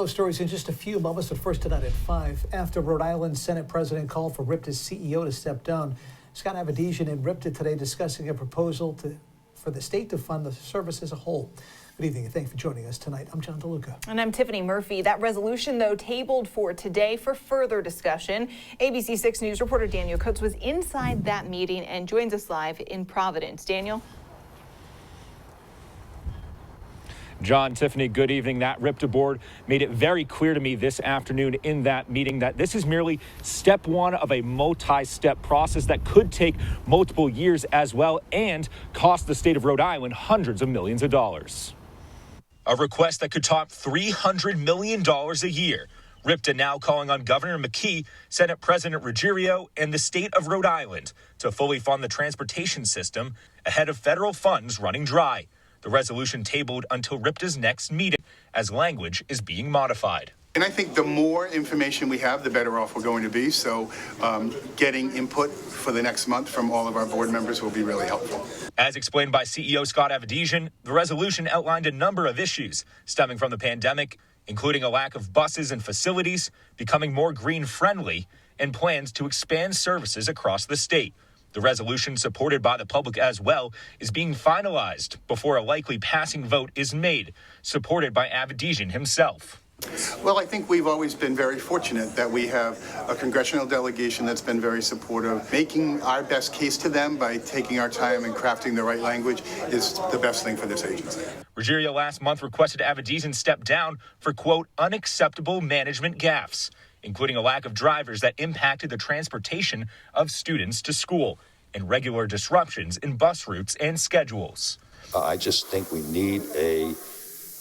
Those stories in just a few moments, but first tonight at 5. After Rhode Island Senate President called for ripta's CEO to step down, Scott Avedisian in ripta today discussing a proposal for the state to fund the service as a whole. Good evening and thanks for joining us tonight. I'm John DeLuca. And I'm Tiffany Murphy. That resolution, though, tabled for today for further discussion. ABC 6 News reporter Daniel Coates was inside that meeting and joins us live in Providence. Daniel? John, Tiffany, good evening. That ripta board made it very clear to me this afternoon in that meeting that this is merely step one of a multi-step process that could take multiple years as well and cost the state of Rhode Island hundreds of millions of dollars. A request that could top $300 million a year. Ripta now calling on Governor McKee, Senate President Ruggiero, and the state of Rhode Island to fully fund the transportation system ahead of federal funds running dry. The resolution tabled until ripta's next meeting as language is being modified. And I think the more information we have, the better off we're going to be. So getting input for the next month from all of our board members will be really helpful. As explained by CEO Scott Avedisian, the resolution outlined a number of issues stemming from the pandemic, including a lack of buses and facilities, becoming more green-friendly, and plans to expand services across the state. The resolution, supported by the public as well, is being finalized before a likely passing vote is made, supported by Avedisian himself. Well, I think we've always been very fortunate that we have a congressional delegation that's been very supportive. Making our best case to them by taking our time and crafting the right language is the best thing for this agency. Ruggiero last month requested Avedisian step down for, quote, unacceptable management gaffes, including a lack of drivers that impacted the transportation of students to school and regular disruptions in bus routes and schedules. I just think we need a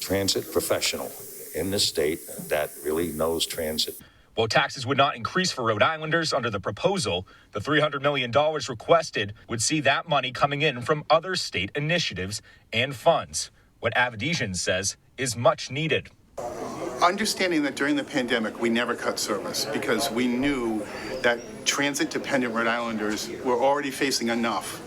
transit professional in the state that really knows transit. While taxes would not increase for Rhode Islanders under the proposal, the $300 million requested would see that money coming in from other state initiatives and funds, what Avedisian says is much needed. Understanding that during the pandemic, we never cut service because we knew that transit-dependent Rhode Islanders were already facing enough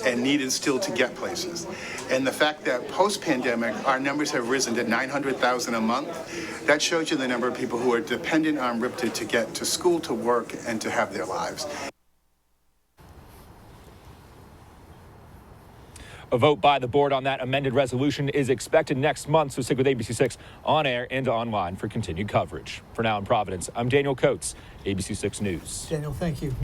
and needed still to get places. And the fact that post-pandemic, our numbers have risen to 900,000 a month, that shows you the number of people who are dependent on ripta to get to school, to work, and to have their lives. A vote by the board on that amended resolution is expected next month, so stick with ABC 6 on air and online for continued coverage. For now in Providence, I'm Daniel Coates, ABC 6 News. Daniel, thank you.